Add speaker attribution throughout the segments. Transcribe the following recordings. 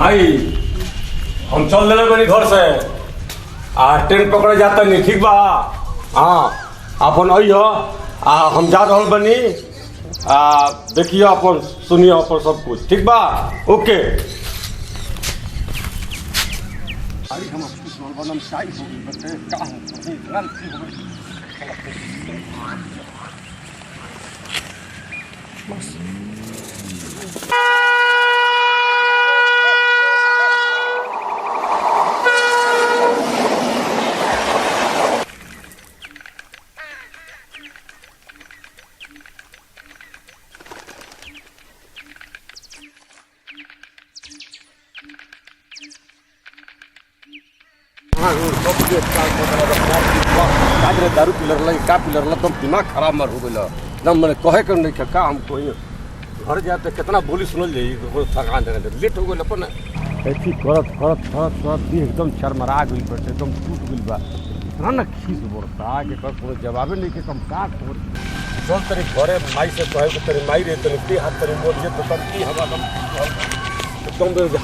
Speaker 1: भाई हम चल दिले बनी घर से ट्रेन पकड़े जाता नहीं ठीक बा। हाँ अपन अइह हम जा रहल बनी देखिए अपन सुनिए अपन सब कुछ ठीक बा। ओके दारू पिलर का पिलर तुम दिमाग खराब मर हो गई एकदम मैंने कहे कर नहीं का हम कोई घर जाते कितना बोली सुनल जाइए थकान लेट हो गई अपन ऐसी करत करत करत करत एकदम शर्मरा गई बटे एकदम टूट गई बा इतना ना खींच बोलता कि कोनो जवाबे नहीं के कम का चल तेरे घरे माई से कहे कि तेरे माई रे तेरे दे हाथ तेरे बोलिए तो तब की हवा एकदम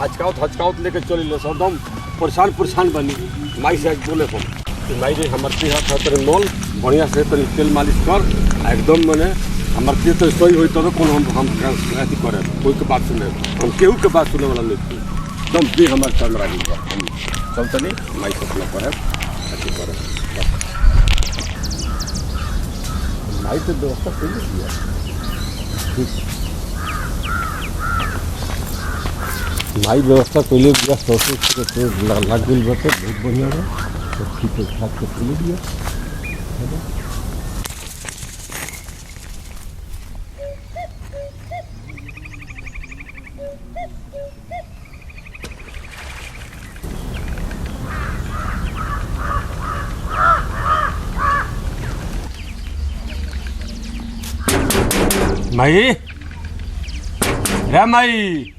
Speaker 1: हचकावत लेके चली एकदम परेशान बनी माई से बोले हम माई रे हमारे हाथ तेरे मोल बढ़िया से तेरे तेल मालिश कर एकदम मैंने हमारे तो सही हुई तो हम अथी करे कोई के बात सुने हम केहू के बात सुने वाला नहीं एकदम भी हमारे चल रही हम चलते नहीं माई से अपना करे अथी करे माई तो व्यवस्था कर दिया ठीक माई व्यवस्था पहले दिया सोचे लग गई बटे बहुत बढ़िया है तो ठीक ठाक के पहले दिया माई रे माई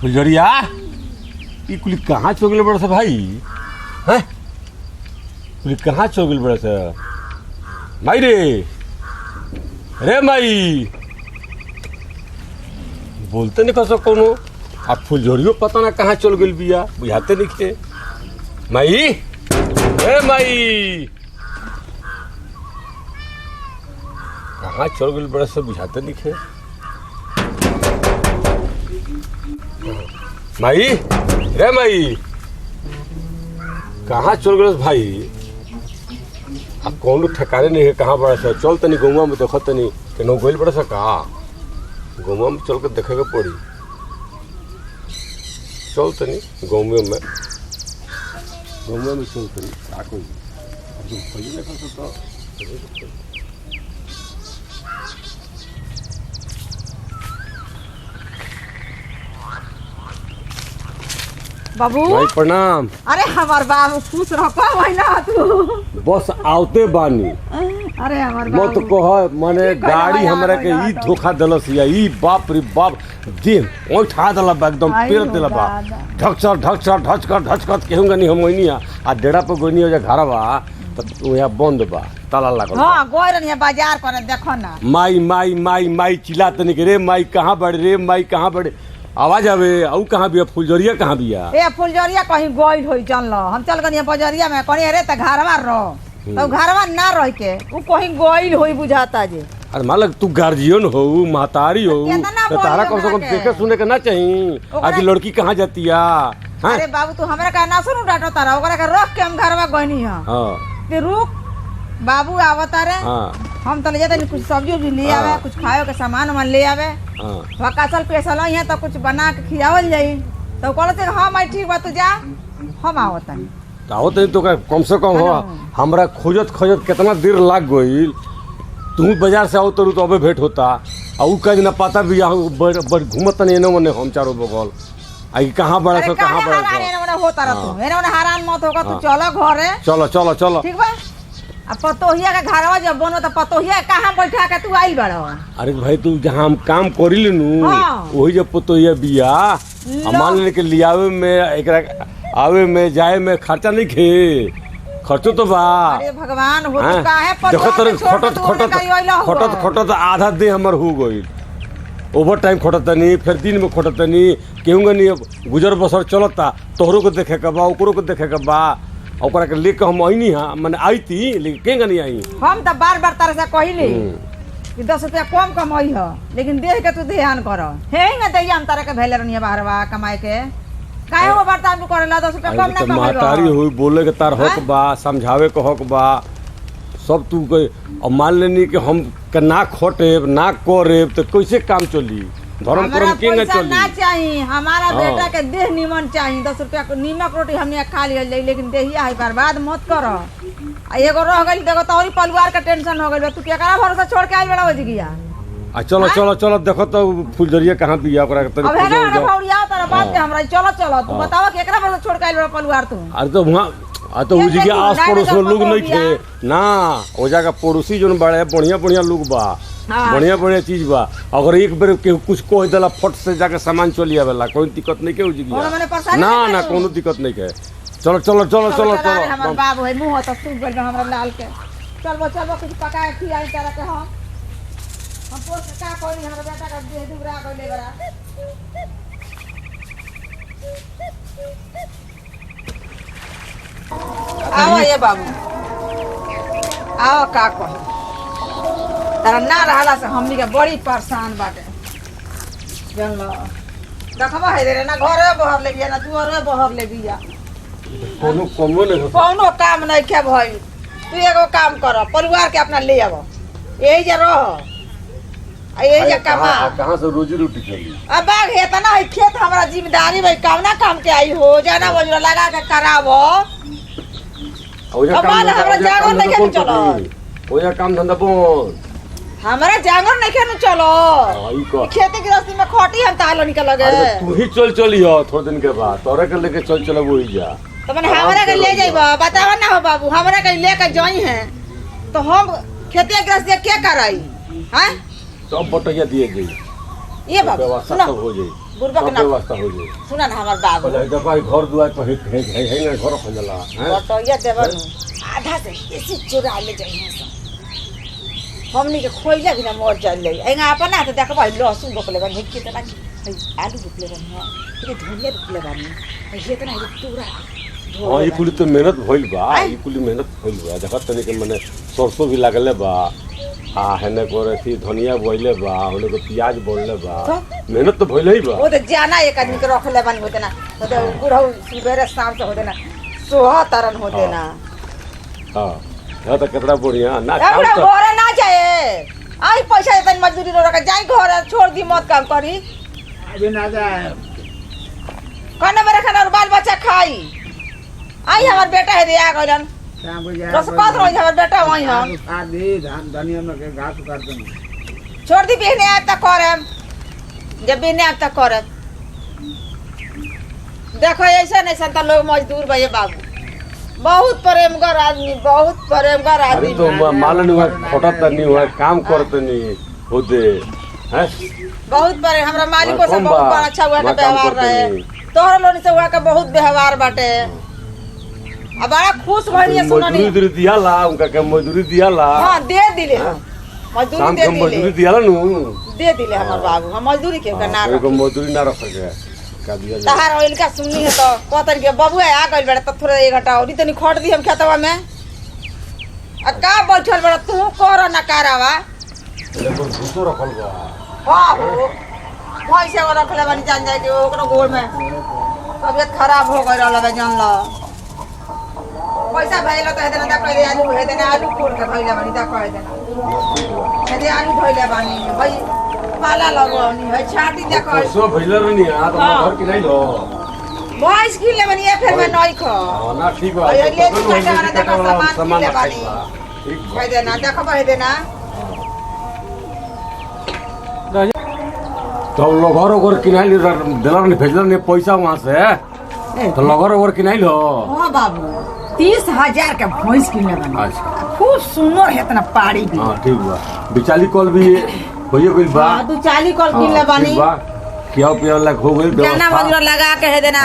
Speaker 1: फुलझड़िया ये कुली कहाँ चल गए बड़ा सा भाई हैं कुली कहाँ चल गए बड़ा सा माई रे माई बोलते नहीं कसो कोनो अब फुलझड़ियो पता ना कहाँ चल गई बिया बुझाते नहीं थे माई रे माई कहाँ चल गई बड़ा सा बुझाते नहीं थे माई रे माई कहाँ चल गए भाई अब कौन ठिकाने नहीं है कहाँ बड़ा सा चल तनी गौवा में देखो तनी केनो गोल बड़ा सा कहा गौवा में चल कर देखे के पड़ी चल तनी गौवे में चल तनी का कोई पहले देखो तो
Speaker 2: बाबू
Speaker 1: भाई प्रणाम।
Speaker 2: अरे हमार बाबू खुश रह ना तू
Speaker 1: बस आवते बानी
Speaker 2: अरे हमार
Speaker 1: मत कह माने गाड़ी हमरा के ई धोखा देलस या ई बाप रे बाप देह ओठा देला बा एकदम पेर देला बा ढचकर केहूंगा नहीं हम ओइनी आ डेरा पे गोनी हो जा घर बा तो ओया बंद बा ताला लागल
Speaker 2: हां गोरन ये बाजार पर देखो ना
Speaker 1: माई माई माई माई चिल्लात नहीं के रे माई कहां बड़ रे माई कहां बड़ आवाज आवे औ कहां बिया फुलझड़िया कहां बिया
Speaker 2: ए फुलझड़िया कहीं गोइल होई चल हम चल गनी बजरिया में कनी रे त घरवा रह तो घरवा ना रह के उ कहीं गोइल होई बुझाता जे
Speaker 1: अरे मालक तू गार्जियन हो महतारी हो तो तारा कम से कम देखे सुने के ना चाहिए आज लड़की कहाँ जाती है।
Speaker 2: अरे बाबू तू हमरा का ना सुनु डाटो तारा ओकरा के रख के हम घरवा गनी हां ते रुक बाबू आवता रे हम तो ले जाते कुछ सब्जी उब्जी ले आवे कुछ खाए के सामान मन ले आवे वकासल पेसल है तो कुछ बना के खियावल जाई तो कहते हां मैं ठीक बा तू जा हम आवता
Speaker 1: आवत तो कम से कम हो हमरा खोजत कितना देर लाग गई तू बाजार से आओ तो अबे भेंट होता और उ कहीं ना पता भी बड़ घूमत नहीं न मने हम चारों बगल आई कहां बड़ा सा कहां बड़ा सा
Speaker 2: एने होता रह तू एने हैरान मत होगा तू चलो घरे
Speaker 1: चलो ठीक
Speaker 2: बा अब पतोहिया के घरवा जब बनो तो पतोहिया कहाँ बैठा के तू आइल बड़ा
Speaker 1: अरे भाई तू जहाँ हम काम करी लेनू वही जब पतोहिया बिया मान लेने के लियावे में एकरा आवे में जाए में खर्चा नहीं खे खर्चो तो बा
Speaker 2: अरे भगवान हो तो काहे
Speaker 1: देखो तेरे खटत आधा दे हमर हो गई ओवर टाइम खोटतनी फिर दिन में खोटतनी केहूँगा नहीं गुजर बसर चलता तोहरों को देखे के बा ओकरों को देखे के बा ओकरा के लेके हम आई नहीं हाँ मैंने आई थी लेकिन केंगा नहीं आई
Speaker 2: हम तो बार बार तारे से कहली कि 10 रुपया कम कमाई हो लेकिन देख के तू ध्यान कर हे ना दैया हम तारे के भेले रहनी बाहरवा कमाए के काहे वो बर्ताव तू करेला 10 रुपया कम ना कमाई
Speaker 1: महतारी हुई बोले के तार हक बा समझावे के हक बा सब तू और मान लेनी कि हम के ना खोटे ना करे तो कैसे काम चली धर्म कर्म केंगा चली
Speaker 2: ना चाहिए हमारा बेटा के देह निमन चाहिए 10 रुपया नीमक रोटी हमने खा लिया लेकिन देहिया है बर्बाद मत करो एगो रह गई देखो तोरी परिवार का टेंशन हो गई तू केकरा भरोसा छोड़ के आई बड़ा हो गया
Speaker 1: चलो चलो चलो देखो तो फुलझरिया कहाँ बिया ओकरा के
Speaker 2: अब है ना भौरिया तारा बात के हमरा चलो चलो तू बताओ केकरा भरोसा छोड़ के आई बड़ा परिवार तू
Speaker 1: अरे तो वहां तो उस जगह आस पड़ोस में लोग नहीं थे ना वो जगह पड़ोसी जो बड़े बढ़िया बढ़िया लोग बा बढ़िया बढ़िया चीज बा अगर एक बार कुछ कह दिला फट से जाके सामान चली आवेला कोई दिक्कत नहीं के उस जगह ना ना कोनो दिक्कत नहीं के चलो चलो चलो चलो चलो
Speaker 2: हमर बाबू है मुंह तो सूख गइल हमरा लाल के चलबो चलबो कुछ पकाए खियाई तारा के हम पोस का कोई हमरा बेटा का दे दुबरा कइले बरा आओ ये बाबू आओ का कह तारा ना रहला से हमनी के बड़ी परेशान बाटे जानलो देखबा है रे ना घरे बहर ले बिया ना दुआरे बहर ले बिया
Speaker 1: कोनो कमो नहीं
Speaker 2: कोनो काम नहीं के भई तू एगो काम कर परिवार के अपना ले आबो यही जे रह यही जे कमा
Speaker 1: कहां से रोजी रोटी चली
Speaker 2: अब बाग है तना है खेत हमरा जिम्मेदारी भाई काम ना काम के आई हो जाना बजरा लगा के करावो
Speaker 1: ओया काम हमरा जागर नहीं के चलो ओया काम धंधा बोल
Speaker 2: हमरा जागर नहीं के चलो खेती गृहस्थी में खोटी हम तालो निकल लगे
Speaker 1: तू ही चल चली हो थोड़े दिन के बाद तोरे के लेके चल चलो वही जा
Speaker 2: तो मैंने हमरा के ले जाइबा बतावा ना हो बाबू हमरा के लेके जाई है तो हम खेती गृहस्थी क्या कराई हैं
Speaker 1: सब बटैया दिए गई
Speaker 2: ये बाबू
Speaker 1: सुनो हो जाई
Speaker 2: बुरबा के
Speaker 1: व्यवस्था हो जाई
Speaker 2: सुना ना हमर बाबू
Speaker 1: देखो घर दुआर पर है ना घर खजला हैं
Speaker 2: बटैया देवन आधा से इसी चुरा ले जाई है हमनी के खोइला बिना मर चल एंगा अपना तो देखबा लहसुन रोपले बन के तना आलू रोपले बन ये धनिया रोपले बन ये तना पूरा
Speaker 1: हां ये कुली तो मेहनत भइल बा ये कुली मेहनत भइल बा देखत तनी के माने सरसों भी लागले बा आ हेने करे थी धनिया बोइले बा होले को प्याज बोलले बा मेहनत तो भइल ही बा
Speaker 2: वो तो जाना एक आदमी के रखले बन होते ना तो बुढ़ा सुबेरे शाम से होते ना सोहा तरन होते ना
Speaker 1: हां या तो कितना बढ़िया ना
Speaker 2: काम तो घरे ना जाए आई पैसा देतन मजदूरी रो रखा जाई घर छोड़ दी मत काम करी
Speaker 3: अभी ना जाए
Speaker 2: खाना मेरा खाना और बाल बच्चा खाई आई हमार बेटा है दिया गलन रसपात रोई हमार बेटा वही हम
Speaker 3: आदि धान धनिया में के घास काट दे
Speaker 2: छोड़ दी बिहने आब तक करम जब बिहने आब तक करम देखो ऐसा नहीं संता लोग मजदूर भैया बाबू बहुत प्रेमगर आदमी
Speaker 1: अरे तो मालन हुआ खोटा तनी हुआ काम करते नहीं होते हैं
Speaker 2: बहुत बड़े हमरा मालिकों से बहुत बड़ा अच्छा हुआ का व्यवहार रहे तोहर लोनी से हुआ का बहुत व्यवहार बाटे अब बड़ा खुश भइनी सुननी
Speaker 1: मजदूरी दियाला उनका के मजदूरी दियाला
Speaker 2: हां दे दिले मजदूरी दे दिले
Speaker 1: मजदूरी दियाला नु
Speaker 2: दे दिले हमर बाबू हम मजदूरी के ना
Speaker 1: एगो मजदूरी ना रख सके का दिया
Speaker 2: तहार ऑयल का सुननी है तो कहतन के बबुआ आ गइल बड़ा तो थोड़ा 1 घंटा और तनी खट दी हम खेतवा में आ का बैठल बड़ा तू कर ना करावा
Speaker 1: एगो भूसो रखल बा
Speaker 2: हां हो पैसे और रखले बानी जान जाए के ओकरो गोड़ में तबियत खराब हो गइल रहल बा जान ला पैसा भइल त हेदे ना कहि आलू हेदे ना आलू कोड़ के भइल बानी ता कहि देना हेदे आलू धइले बानी भाई पाला लगवनी है छाटी देखो
Speaker 1: सो भइल रहनी आ तो घर के नहीं लो
Speaker 2: भैंस की ले बनी फिर मैं नहीं खा
Speaker 1: ना ठीक बा
Speaker 2: ले दी काटा वाला देखो सामान ले बानी
Speaker 1: ठीक
Speaker 2: कहि देना देखो कहि देना
Speaker 1: तो लोगर ओगर किनाइल देलर ने भेजलर ने पैसा वहां से तो लोगर ओगर किनाइल हो
Speaker 2: हां बाबू 30,000 के भैंस किनले बानी
Speaker 1: अच्छा
Speaker 2: खूब सुंदर है इतना पाड़ी भी
Speaker 1: हां ठीक बा बिचाली कॉल भी होइए गइल बा
Speaker 2: हां तू 40 कॉल किनले बानी
Speaker 1: किया पिया लाग हो गइल
Speaker 2: गाना मजूर लगा के है देना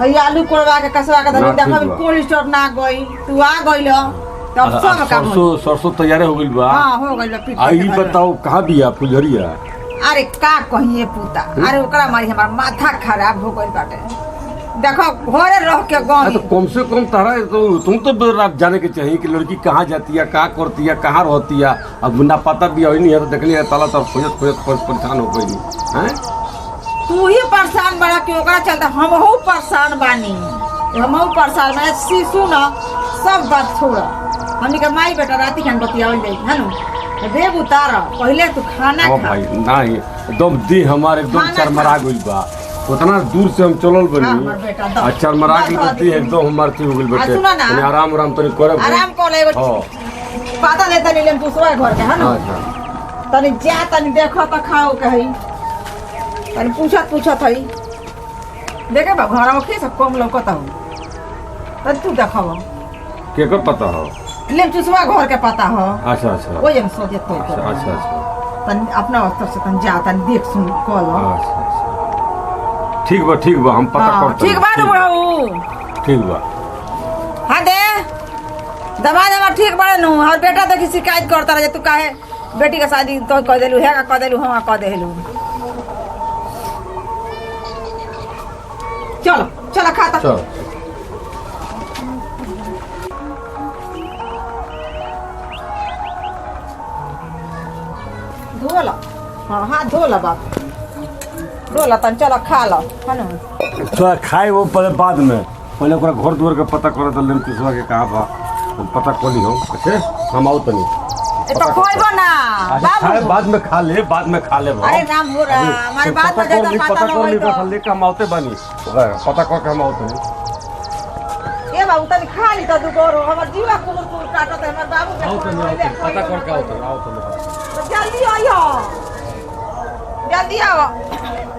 Speaker 2: हई आलू कोड़वा के कसवा के धनी देखो कोल्ड स्टोर ना गई तू आ गइल तब सब काम
Speaker 1: सरसों तैयार हो गइल बा
Speaker 2: हां हो गइल पीट
Speaker 1: आई बताओ कहां बिया फुलझरिया
Speaker 2: अरे का कहिए पूता, अरे ओकरा मारी हमार माथा खराब हो गइल बाटे। देखो घरे रह के गाँव
Speaker 1: तो कम से कम तारा तो तुम तो जाने के चाहिए कि लड़की कहाँ जाती है, क्या करती है, कहाँ रहती है। अब ना पता भी है नहीं है तो देखनी है ताला तब खोजत खोजत परेशान हो गई हैं।
Speaker 2: तू ही परेशान बड़ा कि ओकरा चलता हमहू परेशान बानी, हमहू परेशान बानी। शिशु न सब बात छोड़, हमनी के माई बेटा राती खान बतियावल जाई है न, देव उतार पहले तू खाना खा।
Speaker 1: भाई नहीं एकदम दी हमारे एकदम चरमरा गइल बा, उतना दूर से हम चलल बनी आ चरमरा गइल एकदम हमार थी हो गइल बेटे। तनी आराम आराम तनी करे,
Speaker 2: आराम कर ले। पता ले तनी लेम दूसरा घर के है न, तनी जा तनी देखो त खाओ कही, तनी पूछत हई देखे बा घर में के सब कम लौकता हो, तनी तू देखो
Speaker 1: के कर पता हो
Speaker 2: लेम चुसवा घर के पता हो।
Speaker 1: अच्छा अच्छा
Speaker 2: वो हम सोचे तो
Speaker 1: अच्छा अच्छा
Speaker 2: तन अपना स्तर से तन जा तन देख सुन कॉल।
Speaker 1: अच्छा अच्छा ठीक बा हम पता करते।
Speaker 2: ठीक बा न बहू,
Speaker 1: ठीक बा।
Speaker 2: हां दे दवा ठीक बा न। और बेटा देखी शिकायत करता रहे तू काहे बेटी का शादी तो कह देलू है, कह देलू हां कह देलू। चलो चलो खाता
Speaker 1: चलो
Speaker 2: धोला। हाँ हाथ धोला बाप, धोला तन चलो खा लो है न।
Speaker 1: थोड़ा खाए वो पहले बाद में, पहले ओकरा घर दुआर के पता करे तो लेन किसवा के कहाँ बा पता कर ली हम। अच्छे हम आओ तनी
Speaker 2: ए तो खोइबो ना
Speaker 1: खाए बाद में खा ले, बाद में खा ले।
Speaker 2: अरे राम हो रहा हमारे बात में ज्यादा पता ना होई तो
Speaker 1: लेके हम आते बानी, पता कर के हम आओ तनी।
Speaker 2: ए बाबू तनी खा ली तो दुगोरो हमर जीवा कुकुर कुकुर काटत है हमर बाबू के।
Speaker 1: आओ तनी पता कर के आओ तनी
Speaker 2: जल्दी आइयो, जल्दी आओ।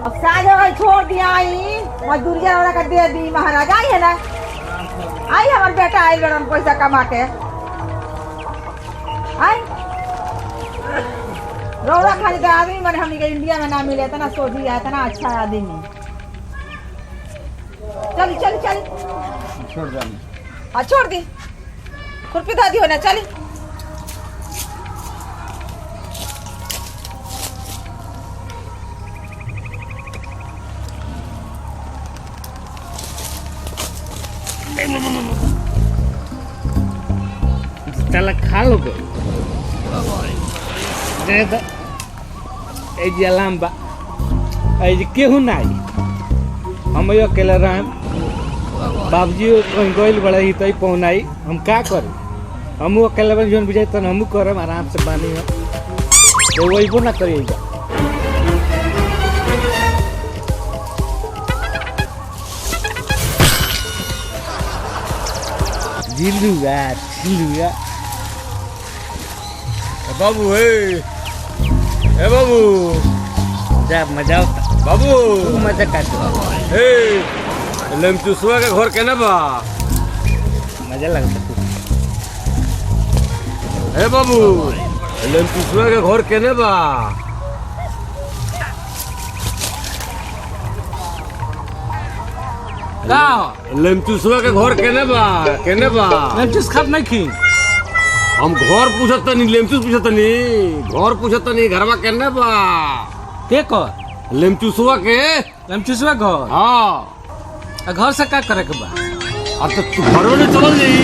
Speaker 2: अब साँझ हो गई छोड़ दिया आई मजदूरिया वाला का दे दी महाराज। आई है ना, आई हमार बेटा आई लड़न पैसा कमा के आई। रौरा खाली का आदमी मैंने हमने के इंडिया में ना मिले इतना सोची है, इतना अच्छा आदमी। चली चली चली
Speaker 3: छोड़ दे।
Speaker 2: हाँ छोड़ दी, खुरपी दादी हो ना चली।
Speaker 4: चला खा लो के अलाम बा केहू नाई हम अकेले रह बाबूजी गइल बड़ा ही तो पहुनाई हम का करे, हमू अकेले बन जोन बुझाई तन हमू करम आराम से बानी हम वहीबो ना करिएगा। झिलुआ
Speaker 1: बाबू ए बाबू
Speaker 4: जा मजा होता
Speaker 1: बाबू
Speaker 4: मजा काटो
Speaker 1: लेम चुसवा के घर केना बा,
Speaker 4: मजा लगता
Speaker 1: ए बाबू लेम चुसवा के घर केने बा।
Speaker 4: का
Speaker 1: लेम चुसवा के घर केने बा
Speaker 4: लेमचूस खात नहीं खी
Speaker 1: हम घर पूछत नहीं, लेमचूस पूछत नहीं, घर पूछत नहीं घरवा केने बा
Speaker 4: के कर
Speaker 1: लेमचुसवा के।
Speaker 4: लेमचूसवा घर
Speaker 1: हाँ
Speaker 4: घर से का करे के बा,
Speaker 1: अब तो तू घरों में चल जाई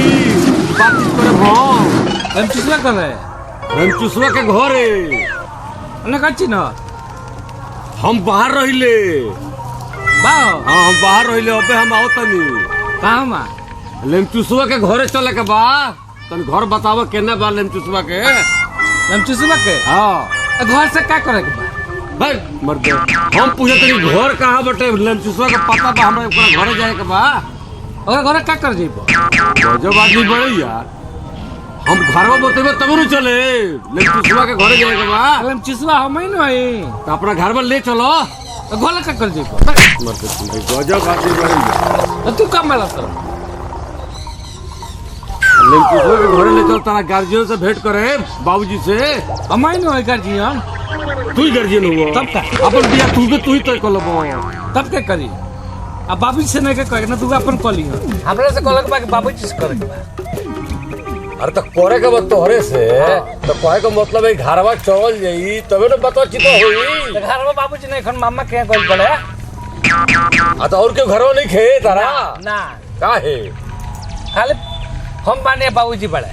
Speaker 1: बातचीत करे। हाँ
Speaker 4: लेमचूसवा करे
Speaker 1: लेमचुसवा के घर है
Speaker 4: उन्हें कच्ची न
Speaker 1: हम बाहर रहिले।
Speaker 4: बा
Speaker 1: हाँ हम बाहर रहिले, अबे हम आओ तनी
Speaker 4: कहाँ मा
Speaker 1: लेमचुसवा के घरे चले के बा। तनी घर बतावा केने बा लेमचुसवा के।
Speaker 4: लेमचूसवा के
Speaker 1: हाँ
Speaker 4: घर से का करे के बा
Speaker 1: भाई मर गए हम पूछे तनी घर कहाँ बटे लेमचुसवा के पता बा, हमरा ओकरा घरे जाए के बा।
Speaker 4: और घर का कर जेबो
Speaker 1: गजब आदमी बड़े यार, हम घरवा बतेबे तब न चले लेमचुसवा के घरे जाए के बा।
Speaker 4: लेमचूसवा हम ही नहीं
Speaker 1: तो अपना घर में ले चलो।
Speaker 4: घर का कर जेबो
Speaker 1: गजब आदमी बड़े यार,
Speaker 4: तू कब मिला तो
Speaker 1: लेमचुसवा के घरे ले चल, तारा गार्जियन से भेंट करे बाबूजी से।
Speaker 4: हम ही नहीं गार्जियन,
Speaker 1: तू ही गार्जियन हुआ
Speaker 4: तब का
Speaker 1: अपन बिया तू ही तय कर लो।
Speaker 4: तब के करी अब बाबूजी से नहीं के कहे ना, तू अपन कली हमरा से कहलक बा कि बाबूजी से करे के बा।
Speaker 1: अरे तो करे के बाद तोहरे से तो कहे का मतलब है घरवा चल जाई तबे न बता चितो होई।
Speaker 4: तो घर में बाबूजी नहीं खन मामा के कोई बड़े
Speaker 1: आ तो और क्यों घरवा नहीं खे तारा
Speaker 4: ना
Speaker 1: काहे
Speaker 4: खाली हम बाने बाबूजी बड़े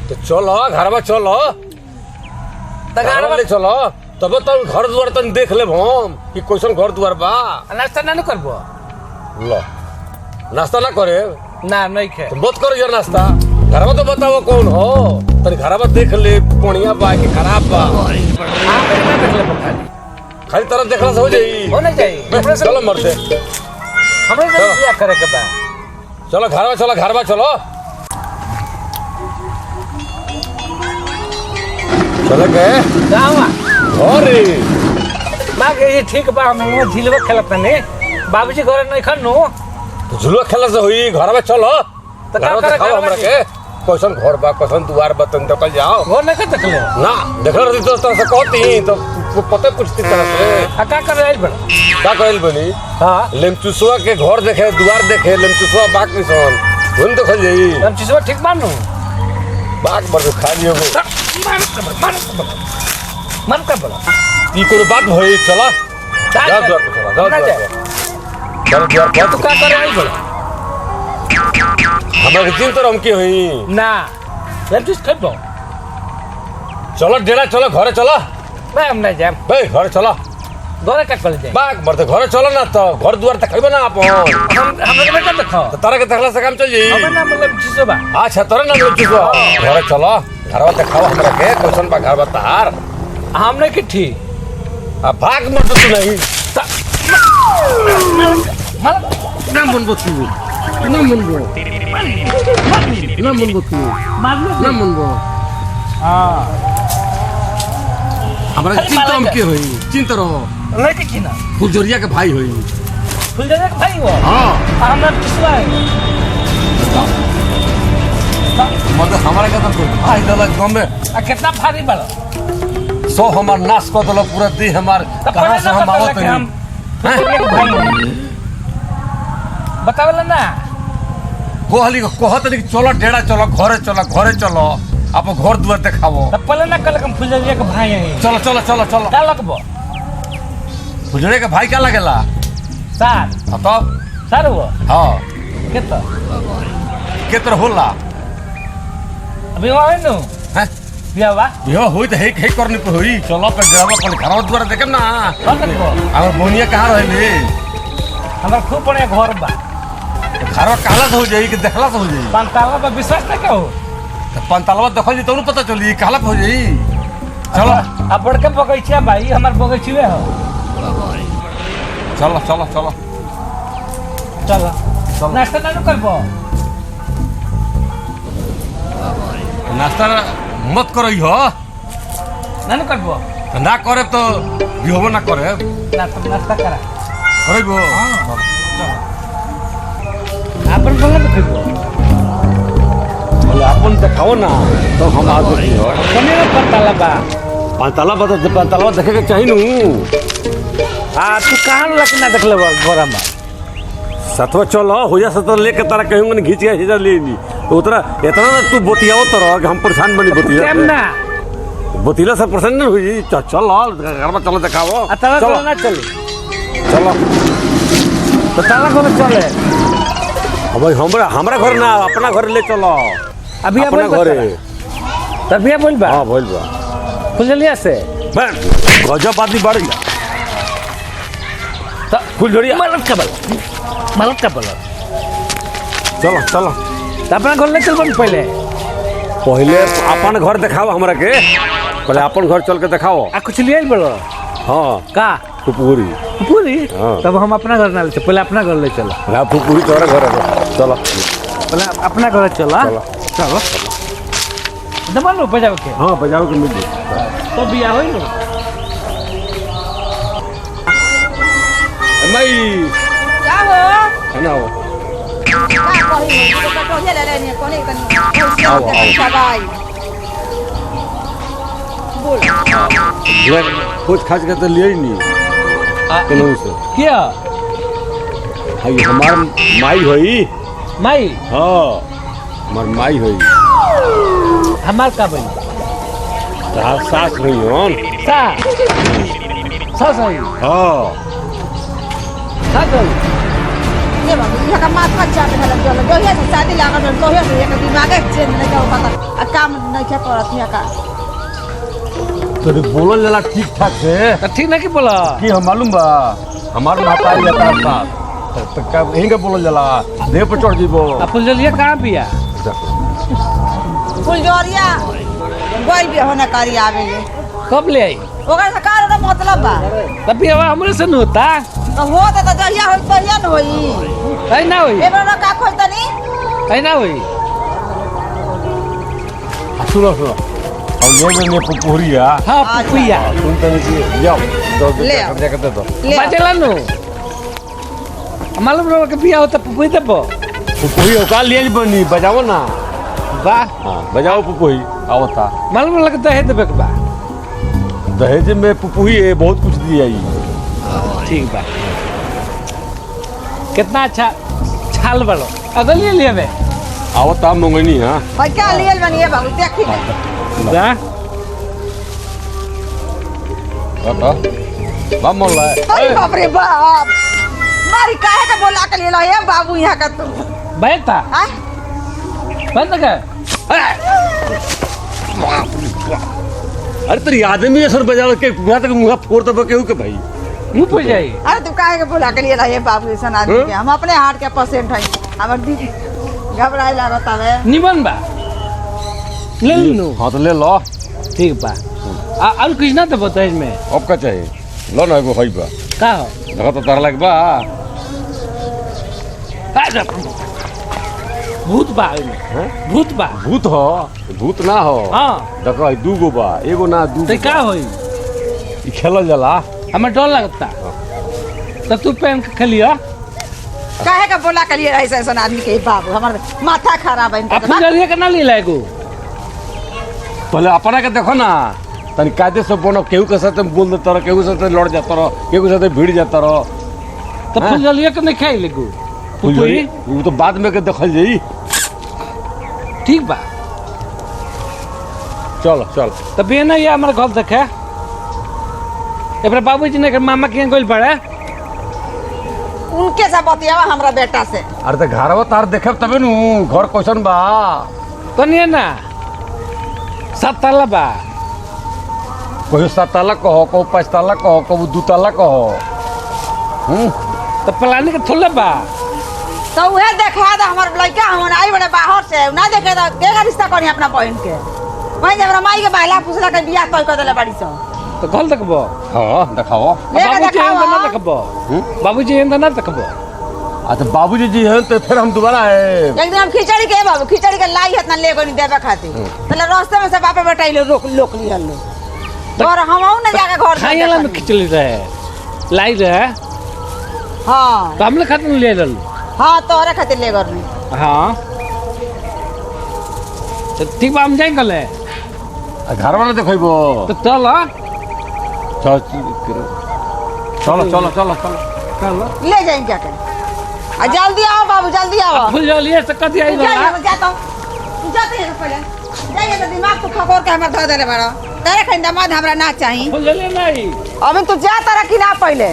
Speaker 1: तो चलो घरवा चलो
Speaker 4: तो घर में
Speaker 1: ले चलो तब तो घर द्वार तन देख ले हम कि कैसन घर द्वार बा।
Speaker 4: नाश्ता ना करबो
Speaker 1: लो नाश्ता ना करे
Speaker 4: ना नहीं खे
Speaker 1: तो मत करो यार नाश्ता। घरवा तो बताओ कौन हो तनी घरवा देख ले बढ़िया बा कि खराब बा।
Speaker 4: आप ना देख ले खाली
Speaker 1: खाली तरफ देखला से हो जाई
Speaker 4: हो नहीं जाई
Speaker 1: बस, चलो मरते
Speaker 4: हमरे से क्या करे के बा।
Speaker 1: चलो घरवा चलो चलो के
Speaker 4: गावा
Speaker 1: अरे
Speaker 4: मां के ये ठीक बा हम झिलवा खेलत नहीं बाबूजी घर नहीं खनु
Speaker 1: झुलवा खेला से हुई घरवा चलो
Speaker 4: तो का
Speaker 1: घरवा
Speaker 4: करे
Speaker 1: दिखाओ हमरा के कैसन घर बा कैसन द्वार बा तन तकल जाओ
Speaker 4: घर नहीं देख ले
Speaker 1: ना देखल रहती तो तरह से कहती तो पते पूछती तरह से
Speaker 4: आ का कर रही बड़ा
Speaker 1: का कहल बनी।
Speaker 4: हां
Speaker 1: लेमचुसवा के घर देखे द्वार देखे लेमचुसवा बाग किसन धुन देखल जाई
Speaker 4: हम चीजवा ठीक मानू
Speaker 1: बाग पर खा लियो
Speaker 4: मन कर बड़ा
Speaker 1: ई कोनो बात भई चला जाओ द्वार पे चला जाओ द्वार पे
Speaker 4: तू का कर रही बड़ा
Speaker 1: हमरा के चिंता हम के होई
Speaker 4: ना हम चीज खेबो
Speaker 1: चलो डेरा चलो घरे चलो
Speaker 4: मैं हम नहीं जाम
Speaker 1: बे घरे चलो
Speaker 4: घरे का कर जाए
Speaker 1: बाग मरते घरे चलो ना तो घर द्वार देखबे ना अपन
Speaker 4: हम लोग बेटा देखो
Speaker 1: तो तारा के देखला से काम चल जाई।
Speaker 4: हमर नाम मतलब चीजवा
Speaker 1: अच्छा तोरा नाम लेमचुसवा घरे चलो घरवा देखाओ हमरा के कैसन बा घर बतार
Speaker 4: हम नहीं किठी
Speaker 1: आ भाग मत तू नहीं
Speaker 4: ना मन बतू ना मन बतू मारलो ना मन बो हां
Speaker 1: हमरा चिंता हम के होई चिंता रहो
Speaker 4: नहीं किठी ना
Speaker 1: फुलजरिया के भाई होई
Speaker 4: फुल जाने का भाई वो
Speaker 1: हां
Speaker 4: हमरा किसवा है
Speaker 1: मतलब हमारा का तो भाई दला गांव में
Speaker 4: आ कितना भारी बड़ा
Speaker 1: सो हमार नाश कर दलो पूरा देह हमार कहां से हम आवत
Speaker 4: हम
Speaker 1: हैं
Speaker 4: बतावला ना
Speaker 1: कोहली को कहत नहीं चलो डेरा चलो घरे चलो आप घर द्वार देखाओ
Speaker 4: तब पहले ना कल हम फुलजरिया के भाई हैं
Speaker 1: चलो चलो चलो चलो
Speaker 4: का लगबो
Speaker 1: फुलजड़े के भाई का लगेला
Speaker 4: सार
Speaker 1: तब
Speaker 4: सार वो
Speaker 1: हां
Speaker 4: कितना
Speaker 1: केतर होला
Speaker 4: अभी वहां है नु
Speaker 1: हैं
Speaker 4: बिया वा
Speaker 1: यो होई तो हे करनी पे होई चलो पे डेरा पर घर द्वार देखे ना
Speaker 4: कौन देखो
Speaker 1: और बोनिया कहां रहली
Speaker 4: हमरा खूब बढ़िया घर बा
Speaker 1: घर काला से हो जाई कि देखला से हो जाई
Speaker 4: पंताला पर विश्वास ना कहो
Speaker 1: पंतालवा देखल जी तो पता चली काला हो जाई चलो
Speaker 4: अब बड़के बगीचा भाई हमार बगीचे हो
Speaker 1: चलो चलो चलो
Speaker 4: चलो नाश्ता ना करबो
Speaker 1: नाश्ता मत करो हो
Speaker 4: ना करबो
Speaker 1: ना करे तो बिहोबो ना करे
Speaker 4: ना तो नाश्ता करा
Speaker 1: करबो
Speaker 4: अपन बोला तो करबो
Speaker 1: बोले अपन देखाओ ना तो हम आ जाती हो
Speaker 4: कने पंताला बा
Speaker 1: पंतालवा देखे के चाहिए नु
Speaker 4: तू कहां लखना देख ले घोड़ा में
Speaker 1: सतवा चलो हो जा सत लेके तारा कहूंगा नहीं खींच के इधर ले नी तो उतरा इतना ना तू बोतियाओ तो रहो कि हम परेशान बनी बोतिया
Speaker 4: टाइम ना
Speaker 1: बोतिला से परेशान नहीं हुई चलो घर में चलो दिखाओ
Speaker 4: अतला
Speaker 1: चलो
Speaker 4: ना चल
Speaker 1: चलो
Speaker 4: तो ताला को चले
Speaker 1: अब हमरा घर ना अपना घर ले चलो
Speaker 4: अभी
Speaker 1: अपना घरे
Speaker 4: तभी बोल बा
Speaker 1: हां बोल बा
Speaker 4: फुलजलिया से
Speaker 1: मैं गजब आदमी बढ़ गया
Speaker 4: तो
Speaker 1: फुलझड़िया
Speaker 4: मालक का बोल
Speaker 1: चलो चलो
Speaker 4: अपना घर ले चल पहले
Speaker 1: पहले अपन घर दिखाओ हमरा के पहले अपन घर चल के दिखाओ
Speaker 4: आ कुछ लिए बोलो
Speaker 1: हाँ
Speaker 4: का
Speaker 1: फुपूरी
Speaker 4: पूरी
Speaker 1: हाँ।
Speaker 4: तब हम अपना घर ना ले पहले अपना घर ले चलो
Speaker 1: हाँ फुपूरी तोरा घर है चलो
Speaker 4: पहले अपना घर चलो चलो दबा लो बजाओ के
Speaker 1: हाँ बजाओ के मिल जाए
Speaker 4: तो बिया होई लो
Speaker 1: मई
Speaker 2: क्या हो
Speaker 1: है ना वो
Speaker 2: क्या कही तो कटोरिया ले लेनी कोने तनी
Speaker 1: आओ, आओ।
Speaker 2: दवाई बोल
Speaker 1: कुछ खास के तो लिए ही नहीं केनहू से
Speaker 4: क्या
Speaker 1: हाई हमार माई होई
Speaker 4: माई
Speaker 1: हाँ हमार माई होई
Speaker 4: हमार का बनी
Speaker 1: तार सास होई हन
Speaker 4: सा सही
Speaker 1: हां
Speaker 4: सा गई
Speaker 2: ये बाबू यहाँ का माथा चाट है लग जो ये शादी लागल तो ये एक दिमाग चेंज नहीं का पता काम नहीं क्या करत यहाँ का
Speaker 1: तो बोलल जला ठीक ठाक से
Speaker 4: तो ठीक ना कि बोला
Speaker 1: कि हम मालूम बा हमार माता या तार सास तो का यहीं का बोलल जला देह पर चढ़ जीबो
Speaker 4: अब फुलझड़िया कहाँ पिया
Speaker 2: फुलझड़िया गोल भी होने करी आवेले
Speaker 4: कब ले आई
Speaker 2: ओकर से कार का मतलब बा
Speaker 4: तब भी हवा हमरे से न होता
Speaker 2: तो होता तो जहिया होई तहिया न होई
Speaker 4: है ना होई
Speaker 2: एबरा का खोलता नहीं
Speaker 4: है ना होई
Speaker 1: सुनो सुनो अब ये में पुपुरिया
Speaker 4: हाँ पुपुया
Speaker 1: सुन तने की जाओ
Speaker 2: ले आओ।
Speaker 1: जाकर दे दो
Speaker 2: ले आओ।
Speaker 4: बचला नु मालूम रहो कि पिया होता पुपुई तब
Speaker 1: पुपुरी का लिए बनी बजाओ ना
Speaker 4: वाह
Speaker 1: हाँ बजाओ पुपुरी आवता
Speaker 4: मालूम लगता है दबे के बा
Speaker 1: दहेज में पुपुरी है बहुत कुछ दिया ही
Speaker 4: ठीक बा कितना अच्छा छाल बड़ो अगल ये लिए बे
Speaker 1: आवता मंगनी हां
Speaker 2: भाई क्या लियल बनिए बाबू देखी
Speaker 4: जा
Speaker 1: बता बम मोला
Speaker 2: अरे बाप रे बाप मारी काहे का बोला के ले लो ये बाबू यहाँ का तुम
Speaker 4: बैठा
Speaker 2: हां
Speaker 4: बंद कर
Speaker 1: अरे तेरी आदमी ऐसा बजाओ के पूरा तक मुंह फोड़ दबो केहू के भाई
Speaker 4: मुंह पे जाई
Speaker 2: अरे तू काहे के बोला के लिए ये बाबू ऐसा आदमी के हम अपने हार्ट के पेशेंट है हमर दीदी घबराए लागत हवे
Speaker 4: निमन बा ले लो
Speaker 1: हाँ तो ले लो
Speaker 4: ठीक बा और कुछ ना तो बताइए में
Speaker 1: अब का चाहिए लो ना एगो हई बा
Speaker 4: का हो
Speaker 1: देखो तो तार लग बा
Speaker 4: भूत बा
Speaker 1: हैं?
Speaker 4: भूत बा
Speaker 1: भूत हो भूत ना हो
Speaker 4: हाँ
Speaker 1: देखो दू गो बा एगो ना दू
Speaker 4: तो का होई
Speaker 1: ई खेलल जाला
Speaker 4: हमें डर लगता तो तू पहन के खेलियो
Speaker 2: काहे का बोला के लिए ऐसा ऐसा आदमी के बाबू हमर माथा खराब है इनका
Speaker 4: अपन जरिए के ना ले लागो
Speaker 1: पहले अपना के देखो ना तनी कायदे से बोनो केहू के साथ बोल देता रहो केहू के साथ लड़ जाता रहो केहू के साथ भिड़ जाता रहो
Speaker 4: तो
Speaker 1: हाँ?
Speaker 4: फूल जलिए के नहीं खाई लेगो पुपुरी
Speaker 1: वो तो बाद में के देखल जाई
Speaker 4: ठीक बा
Speaker 1: चल चल
Speaker 4: तो बेना ये हमारे घर देखे एबरा बाबूजी ने के मामा के गोल पड़े
Speaker 2: उनके से बतियावा हमरा बेटा से
Speaker 1: अरे तो घरवा तार देखे तबे नु घर क्वेश्चन बा
Speaker 4: तनिए ना 7 ताला बा
Speaker 1: कोई 7 ताला कहो को 5 ताला कहो को 2 ताला कहो
Speaker 4: तो पलानी के थोले बा
Speaker 2: तो उहे देखा दे हमर लड़का हमन आई बड़े बाहर से ना देखे तो केगा रिश्ता करी अपना बहन के वहीं जब माई के बाला पूछला के बियाह तय कर देले बाड़ी सो
Speaker 4: तो कल देखबो
Speaker 1: हाँ देखाओ
Speaker 2: लेके
Speaker 4: बाबूजी
Speaker 2: देखावा।
Speaker 4: एंदा ना देखबो बाबूजी एंदा ना देखबो
Speaker 1: अच्छा बाबूजी जी हैं तो फिर हम दोबारा आए
Speaker 2: एक दिन हम खिचड़ी के बाबू खिचड़ी के लाई हतना ले गनी देबे खातिर तले रास्ते में से बापे बेटा लो रोक लियल लो और हम आऊ ना जाके घर से
Speaker 4: खाइला में खिचड़ी रहे लाई रहे
Speaker 2: हां
Speaker 4: तो हमले खातिर ले लल
Speaker 2: हां तोरे खातिर ले गनी
Speaker 4: हाँ तो ठीक बा हम जाएंगे ले
Speaker 1: घर वाला देखो
Speaker 4: तो चल
Speaker 1: चलो चलो चलो चलो चलो
Speaker 4: चल
Speaker 2: ले जाएंगे क्या कर आ जल्दी आओ बाबू जल्दी आओ
Speaker 4: फूल जलिए से कथी आई
Speaker 2: जाइए
Speaker 4: बा
Speaker 2: मैं जाता हूं जाते हैं पहले जाइए तो दिमाग को खकोर के हमर धो देले बड़ा तेरे खंडा मत हमरा ना चाहिए
Speaker 4: फूल जलिए नहीं
Speaker 2: अभी तू जा तारा कि ना पहले